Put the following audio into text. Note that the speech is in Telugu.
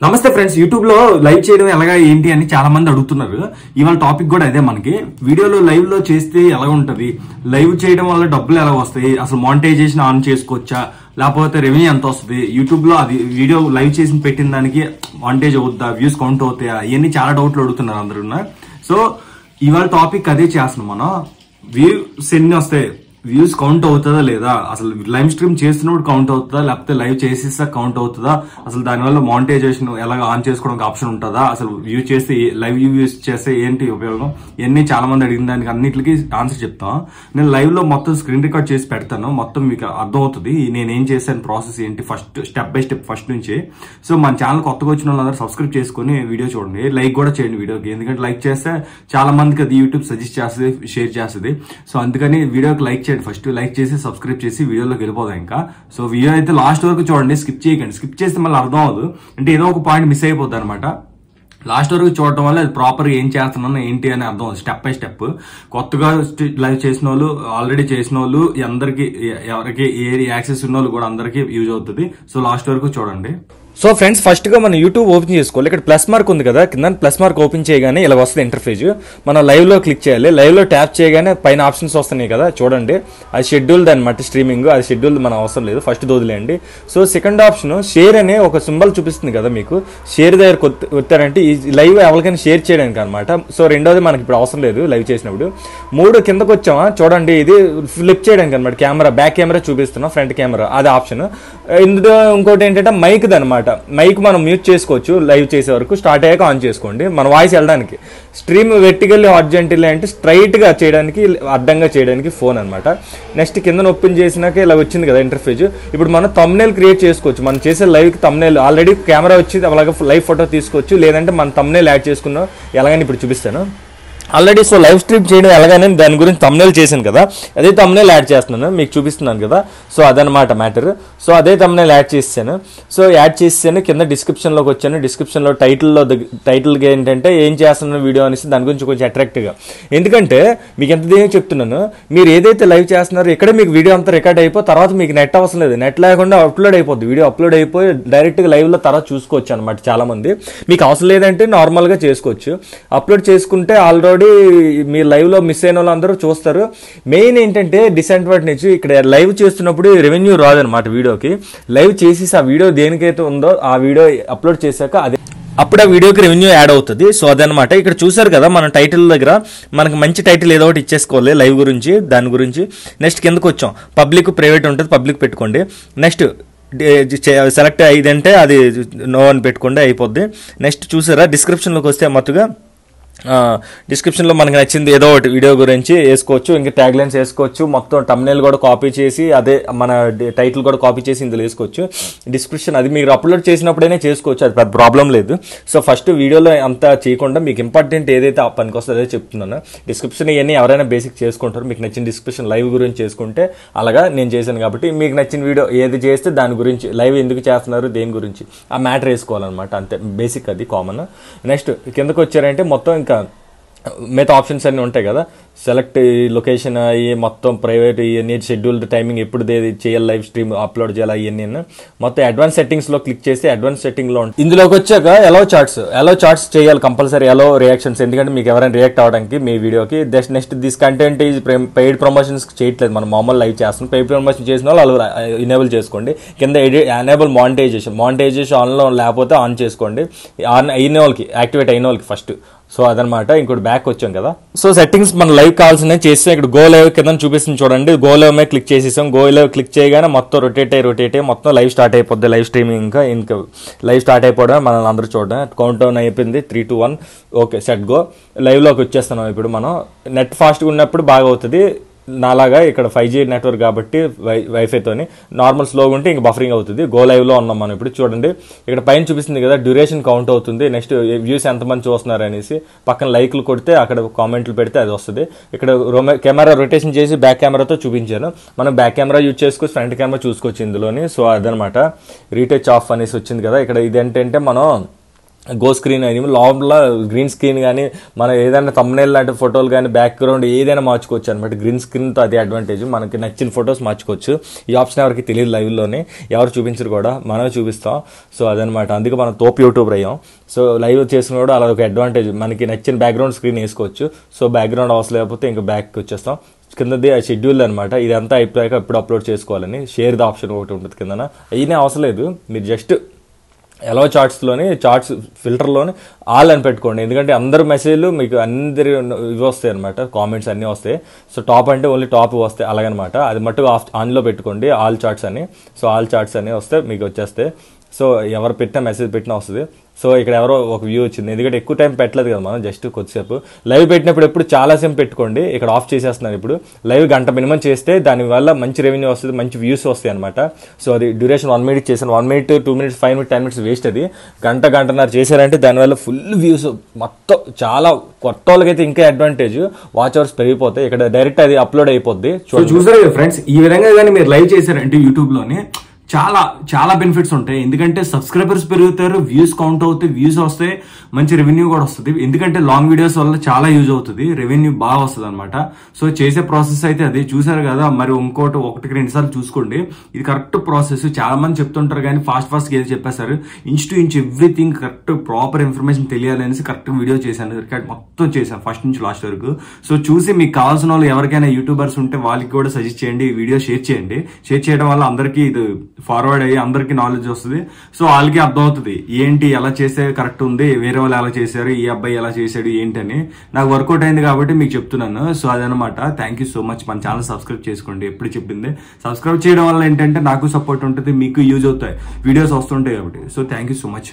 నమస్తే ఫ్రెండ్స్, యూట్యూబ్ లో లైవ్ చేయడం ఎలాగా ఏంటి అని చాలా మంది అడుగుతున్నారు. ఇవాళ టాపిక్ కూడా అదే. మనకి వీడియోలో లైవ్ లో చేస్తే ఎలా ఉంటది, లైవ్ చేయడం వల్ల డబ్బులు ఎలా వస్తాయి, అసలు మానిటైజేషన్ ఆన్ చేసుకోవచ్చా, లేకపోతే రెవెన్యూ ఎంత వస్తుంది, యూట్యూబ్ లో అది వీడియో లైవ్ చేసి పెట్టిన దానికి మానిటైజ్ అవుద్దా, వ్యూస్ కౌంట్ అవుతాయా, ఇవన్నీ చాలా డౌట్లు అడుగుతున్నారు అందరూ. సో ఇవాళ టాపిక్ అదే చేస్తున్నాం. మనం వ్యూస్ ఎన్ని వస్తాయి, వ్యూస్ కౌంట్ అవుతుందా లేదా, అసలు లైవ్ స్ట్రీమ్ చేస్తున్నప్పుడు కౌంట్ అవుతుందా, లేకపోతే లైవ్ చేసేస్తా కౌంట్ అవుతుందా, అసలు దానివల్ల మానిటైజేషన్ ఎలా ఆన్ చేసుకోవడానికి ఆప్షన్ ఉంటుందా, అసలు వ్యూ చేస్తే లైవ్ వ్యూస్ చేస్తే ఏంటి ఉపయోగం, ఇవన్నీ చాలా మంది అడిగిన దానికి అన్నిటికీ ఆన్సర్ చెప్తాం. నేను లైవ్ లో మొత్తం స్క్రీన్ రికార్డ్ చేసి పెడతాను, మొత్తం మీకు అర్థం అవుతుంది నేనేం చేశాను, ప్రాసెస్ ఏంటి, first step by step first నుంచి. సో మన ఛానల్ కొత్తగా వచ్చిన వాళ్ళందరూ సబ్స్క్రైబ్ చేసుకుని వీడియో చూడండి, లైక్ కూడా చేయండి వీడియోకి, ఎందుకంటే లైక్ చేస్తే చాలా మందికి అది యూట్యూబ్ సజెస్ట్ చేస్తుంది, షేర్ చేస్తుంది. సో అందుకని వీడియోకి లైక్ చేయండి, ఫస్ట్ లైక్ చేసి సబ్స్క్రైబ్ చేసి వీడియోలోకి వెళ్ళిపోదాం ఇంకా. సో వీడియో అయితే లాస్ట్ వరకు చూడండి, స్కిప్ చేయకండి. స్కిప్ చేస్తే మళ్ళీ అర్థం అవ్వదు, అంటే ఏదో ఒక పాయింట్ మిస్ అయిపోద్ది అనమాట. లాస్ట్ వరకు చూడటం వల్ల అది ప్రాపర్ ఏం చేస్తున్నాను ఏంటి అని అర్థం అవుతుంది, స్టెప్ బై స్టెప్. కొత్తగా లైవ్ చేసిన వాళ్ళు, ఆల్రెడీ చేసిన వాళ్ళు, అందరికి ఎవరికి ఏ యాక్సెస్ ఉన్న వాళ్ళు కూడా అందరికీ యూజ్ అవుతుంది. సో లాస్ట్ వరకు చూడండి. సో ఫ్రెండ్స్, ఫస్ట్ గా మనం యూట్యూబ్ ఓపెన్ చేసుకోవాలి. ఇక్కడ ప్లస్ మార్క్ ఉంది కదా, కింద ప్లస్ మార్క్ ఓపెన్ చేయగానే ఇలా వస్తుంది ఇంటర్ఫేస్. మనం లైవ్ లో క్లిక్ చేయాలి. లైవ్ లో ట్యాప్ చేయగానే పైన ఆప్షన్స్ వస్తున్నాయి కదా, చూడండి. అది షెడ్యూల్ అనమాట, స్ట్రీమింగ్. అది షెడ్యూల్ మనం అవసరం లేదు, ఫస్ట్ వదిలేయండి. సో సెకండ్ ఆప్షన్ షేర్ అనే ఒక సింబల్ చూపిస్తుంది కదా మీకు, షేర్ దగ్గర కొట్టారంటే ఈ లైవ్ ఎవరికైనా షేర్ చేయడానికి అనమాట. సో రెండోది మనకి ఇప్పుడు అవసరం లేదు లైవ్ చేసినప్పుడు. మూడు కిందకు వచ్చామా చూడండి, ఇది ఫ్లిప్ చేయడానికి అనమాట, కెమెరా బ్యాక్ కెమెరా చూపిస్తున్నాం, ఫ్రంట్ కెమెరా అది ఆప్షన్. ఇందులో ఇంకోటి ఏంటంటే మైక్ అనమాట, మైక్ మనం మ్యూట్ చేసుకోవచ్చు లైవ్ చేసే వరకు, స్టార్ట్ అయ్యాక ఆన్ చేసుకోండి మన వాయిస్ వెళ్ళడానికి. స్ట్రీమ్ వెర్టికల్లీ హారిజాంటల్లీ అంటే స్ట్రైట్ గా చేయడానికి, అడ్డంగా చేయడానికి ఫోన్ అనమాట. నెక్స్ట్ కింద ఓపెన్ చేసినాక ఇలా వచ్చింది కదా ఇంటర్ఫేస్. ఇప్పుడు మనం థంబ్నెయిల్ క్రియేట్ చేసుకోవచ్చు, మనం చేసే లైవ్ కి థంబ్నెయిల్ ఆల్రెడీ కెమెరా వచ్చి అలాగే లైవ్ ఫోటో తీసుకోవచ్చు, లేదంటే మన థంబ్నెయిల్ యాడ్ చేసుకున్నాం ఎలాగని ఇప్పుడు చూపిస్తాను ఆల్రెడీ. సో లైవ్ స్ట్రీమ్ చేయడం ఎలాగనే దాని గురించి థంబ్నెయిల్ చేశాను కదా, అదే థంబ్నెయిల్ యాడ్ చేస్తున్నాను, మీకు చూపిస్తున్నాను కదా. సో అదనమాట మ్యాటర్. సో అదే థంబ్నెయిల్ యాడ్ చేసాను. సో యాడ్ చేసాను, కింద డిస్క్రిప్షన్లోకి వచ్చాను. డిస్క్రిప్షన్లో టైటిల్గా ఏంటంటే ఏం చేస్తున్నాను వీడియో అనేసి, దాని గురించి కొంచెం అట్రాక్టివ్గా. ఎందుకంటే మీకు ఎంత దేనికి చెప్తున్నాను, మీరు ఏదైతే లైవ్ చేస్తున్నారో ఇక్కడే మీకు వీడియో అంతా రికార్డ్ అయిపోయి తర్వాత మీకు నెట్ అవసరం లేదు, నెట్ లేకుండా అప్లోడ్ అయిపోద్ది, వీడియో అప్లోడ్ అయిపోయి డైరెక్ట్గా లైవ్లో తర్వాత చూసుకోవచ్చు అనమాట. చాలామంది మీకు అవసరం లేదంటే నార్మల్గా చేసుకోవచ్చు, అప్లోడ్ చేసుకుంటే ఆల్రెడీ మీ లైవ్ లో మిస్ అయిన వాళ్ళు అందరూ చూస్తారు. మెయిన్ ఏంటంటే డిసడ్వాంటేజ్, ఇక్కడ లైవ్ చేస్తున్నప్పుడు రెవెన్యూ రాదనమాట వీడియోకి. లైవ్ చేసేసి ఆ వీడియో దేనికైతే ఉందో ఆ వీడియో అప్లోడ్ చేశాక అదే అప్పుడు ఆ వీడియోకి రెవెన్యూ యాడ్ అవుతుంది. సో అదనమాట. ఇక్కడ చూసారు కదా మన టైటిల్ దగ్గర మనకి మంచి టైటిల్ ఏదో ఒకటి ఇచ్చేసుకోవాలి లైవ్ గురించి, దాని గురించి. నెక్స్ట్ కిందకు వచ్చాం, పబ్లిక్ ప్రైవేట్ ఉంటుంది, పబ్లిక్ పెట్టుకోండి. నెక్స్ట్ సెలెక్ట్ అయ్యిందంటే అది నో అని పెట్టుకోండి, అయిపోద్ది. నెక్స్ట్ చూసారా డిస్క్రిప్షన్లోకి వస్తే మొత్తగా డిస్క్రిప్షన్లో మనకి నచ్చింది ఏదో ఒకటి వీడియో గురించి వేసుకోవచ్చు, ఇంకా ట్యాగ్ లైన్స్ వేసుకోవచ్చు, మొత్తం థంబ్నెయిల్ కూడా కాపీ చేసి అదే మన టైటిల్ కూడా కాపీ చేసి ఇందులో వేసుకోవచ్చు. డిస్క్రిప్షన్ అది మీరు అప్లోడ్ చేసినప్పుడైనా చేసుకోవచ్చు, అది పెద్ద ప్రాబ్లం లేదు. సో ఫస్ట్ వీడియోలో అంతా చేయకుండా మీకు ఇంపార్టెంట్ ఏదైతే పనికి వస్తుందో అదే చెప్తున్నాను. డిస్క్రిప్షన్ ఇవన్నీ ఎవరైనా బేసిక్ చేసుకుంటారు, మీకు నచ్చిన డిస్క్రిప్షన్ లైవ్ గురించి చేసుకుంటే అలాగా నేను చేశాను కాబట్టి, మీకు నచ్చిన వీడియో ఏది చేస్తే దాని గురించి, లైవ్ ఎందుకు చేస్తున్నారు దేని గురించి ఆ మ్యాటర్ వేసుకోవాలన్నమాట, అంతే బేసిక్, అది కామన్. నెక్స్ట్ కిందకు వచ్చారంటే మొత్తం ఇంకా మిగతా ఆప్షన్స్ అన్నీ ఉంటాయి కదా, సెలెక్ట్ లొకేషన్ అయ్యి మొత్తం ప్రైవేట్ ఇవన్నీ, షెడ్యూల్డ్ టైమింగ్ ఎప్పుడు చేయాలి, లైవ్ స్ట్రీమ్ అప్లోడ్ చేయాలి, ఇవన్నీ మొత్తం అడ్వాన్స్ సెట్టింగ్స్లో క్లిక్ చేసి అడ్వాన్స్ సెట్టింగ్లో ఉంటుంది. ఇందులోకి వచ్చాక ఎలో చార్ట్స్ చేయాలి కంపల్సరీ, ఎలో రియాక్షన్స్, ఎందుకంటే మీకు ఎవరైనా రియాక్ట్ అవ్వడానికి మీ వీడియోకి. Next this content is paid promotions చేయట్లేదు, మనం మామూలు లైవ్ చేస్తున్నాం. పెయిడ్ ప్రమోషన్ చేసిన వాళ్ళు ఇనేబుల్ చేసుకోండి. కింద ఎనేబుల్ మానిటైజేషన్ ఆన్లో లేకపోతే ఆన్ చేసుకోండి, అయిన వాళ్ళకి, యాక్టివేట్ అయిన వాళ్ళకి ఫస్ట్. సో అదనమాట. ఇంకోటి బ్యాక్ వచ్చాం కదా, సో సెట్టింగ్స్ మన లైవ్ కావాల్సినవి చేస్తాం. ఇక్కడ గో లైవ్ కింద చూపిస్తుంది చూడండి, గో లైవ్ మీద క్లిక్ చేసేసాం. గో లైవ్ క్లిక్ చేయగానే మొత్తం రొటేట్ అయ్యి మొత్తం లైవ్ స్టార్ట్ అయిపోద్ది. లైవ్ స్ట్రీమింగ్ ఇంకా లైవ్ స్టార్ట్ అయిపోవడం మనం అందరూ చూడడం. కౌంట్ డౌన్ అయిపోయింది, 3, 2, 1 ఓకే సెట్ గో. లైవ్లోకి వచ్చేస్తున్నాం. ఇప్పుడు మనం నెట్ ఫాస్ట్గా ఉన్నప్పుడు బాగా అవుతుంది, నాలాగా ఇక్కడ 5G నెట్వర్క్ కాబట్టి వైఫైతోని. నార్మల్ స్లోగా ఉంటే ఇంక బఫరింగ్ అవుతుంది. గో లైవ్లో ఉన్నాం మనం ఇప్పుడు. చూడండి ఇక్కడ పైన చూపిస్తుంది కదా, డ్యూరేషన్ కౌంట్ అవుతుంది. నెక్స్ట్ వ్యూస్ ఎంతమంది చూస్తున్నారు అనేసి, పక్కన లైక్లు కొడితే అక్కడ కామెంట్లు పెడితే అది వస్తుంది. ఇక్కడ కెమెరా రొటేషన్ చేసి బ్యాక్ కెమెరాతో చూపించాను. మనం బ్యాక్ కెమెరా యూజ్ చేసుకోవచ్చు, ఫ్రంట్ కెమెరా చూసుకోవచ్చు ఇందులోని. సో అదనమాట. రీటచ్ ఆఫ్ అనేసి వచ్చింది కదా ఇక్కడ. ఇదేంటంటే మనం గో స్క్రీన్ అని లోపల గ్రీన్ స్క్రీన్ కానీ మనం ఏదైనా thumbnail లాంటి ఫోటోలు కానీ బ్యాక్గ్రౌండ్ ఏదైనా మార్చుకోవచ్చు అనమాట. గ్రీన్ స్క్రీన్తో అది అడ్వాంటేజ్, మనకి నచ్చిన ఫొటోస్ మార్చుకోవచ్చు. ఈ ఆప్షన్ ఎవరికి తెలియదు, లైవ్లోనే ఎవరు చూపించరు కూడా, మనమే చూపిస్తాం. సో అదనమాట, అందుకే మనం తోపు యూట్యూబర్ అయ్యాం. సో లైవ్ చేసిన కూడా అలా ఒక అడ్వాంటేజ్, మనకి నచ్చిన బ్యాక్గ్రౌండ్ స్క్రీన్ వేసుకోవచ్చు. సో బ్యాక్గ్రౌండ్ అవసరం లేకపోతే ఇంకా బ్యాక్కి వచ్చేస్తాం. కిందది షెడ్యూల్ అనమాట, ఇదంతా అయిపోయాక ఎప్పుడు అప్లోడ్ చేసుకోవాలని షేర్ ద ఆప్షన్ ఒకటి ఉంటుంది కిందన. అయినా అవసరం లేదు, మీరు జస్ట్ ఎలా చార్ట్స్లోని చార్ట్స్ ఫిల్టర్లోని ఆల్ అని పెట్టుకోండి. ఎందుకంటే అందరు మెసేజ్లు మీకు అందరి ఇవి వస్తాయి అనమాట, కామెంట్స్ అన్నీ వస్తాయి. సో టాప్ అంటే ఓన్లీ టాప్ వస్తాయి అలాగనమాట. అది మట్టుగా ఆన్లో పెట్టుకోండి ఆల్ చార్ట్స్ అని. సో ఆల్ చార్ట్స్ అని వస్తే మీకు వచ్చేస్తాయి. సో ఎవరు పెట్టినా మెసేజ్ పెట్టినా వస్తుంది. సో ఇక్కడ ఎవరో ఒక వ్యూ వచ్చింది, ఎందుకంటే ఎక్కువ టైం పెట్టలేదు కదా మనం, జస్ట్ కొద్దిసేపు. లైవ్ పెట్టినప్పుడు ఎప్పుడు చాలాసేపు పెట్టుకోండి. ఇక్కడ ఆఫ్ చేసేస్తున్నాను ఇప్పుడు. లైవ్ గంట మినిమం చేస్తే దానివల్ల మంచి రెవెన్యూ వస్తుంది, మంచి వ్యూస్ వస్తాయి అనమాట. సో అది డ్యూరేషన్ 1 minute చేశాను. 1 minute 2 minutes 5 minutes 10 minutes waste. అది గంటన్నర చేశారంటే దానివల్ల ఫుల్ వ్యూస్ మొత్తం చాలా కొత్త వాళ్ళకైతే ఇంకా అడ్వాంటేజ్, వాచ్ అవర్స్ పెరిగిపోతాయి. ఇక్కడ డైరెక్ట్ అది అప్లోడ్ అయిపోద్ది. చూసారు కదా ఫ్రెండ్స్, ఈ విధంగా కానీ మీరు లైవ్ చేశారంటే యూట్యూబ్ లోనే చాలా చాలా బెనిఫిట్స్ ఉంటాయి. ఎందుకంటే సబ్స్క్రైబర్స్ పెరుగుతారు, వ్యూస్ కౌంట్ అవుతాయి, వ్యూస్ వస్తాయి, మంచి రెవెన్యూ కూడా వస్తుంది. ఎందుకంటే లాంగ్ వీడియోస్ వల్ల చాలా యూజ్ అవుతుంది, రెవెన్యూ బాగా వస్తుంది అనమాట. సో చేసే ప్రాసెస్ అయితే అదే చూసారు కదా. మరి ఇంకోటి 1-2 సార్లు చూసుకోండి, ఇది కరెక్ట్ ప్రాసెస్. చాలా మంది చెప్తుంటారు కానీ ఫాస్ట్ ఏది చెప్పేశారు. Inch to inch everything correct proper information తెలియాలనేసి కరెక్ట్ వీడియో చేశాను, రికార్డ్ మొత్తం చేశాను ఫస్ట్ నుంచి లాస్ట్ వరకు. సో చూసి మీకు కావాల్సిన వాళ్ళు ఎవరికైనా యూట్యూబర్స్ ఉంటే వాళ్ళకి కూడా సజెస్ట్ చేయండి, ఈ వీడియో షేర్ చేయండి. షేర్ చేయడం వల్ల అందరికీ ఇది ఫార్వర్డ్ అయ్యి అందరికి నాలెడ్జ్ వస్తుంది. సో వాళ్ళకి అర్థం అవుతుంది ఏంటి ఎలా చేస్తే కరెక్ట్ ఉంది, వేరే వాళ్ళు ఎలా చేశారు, ఈ అబ్బాయి ఎలా చేశాడు ఏంటని. నాకు వర్కౌట్ అయింది కాబట్టి మీకు చెప్తున్నాను. సో అదనమాట. Thank you so much. మన ఛానల్ సబ్స్క్రైబ్ చేసుకోండి, ఎప్పుడు చెప్పింది. సబ్స్క్రైబ్ చేయడం వల్ల ఏంటంటే నాకు సపోర్ట్ ఉంటుంది, మీకు యూజ్ అవుతాయి, వీడియోస్ వస్తుంటాయి కాబట్టి. So thank you so much.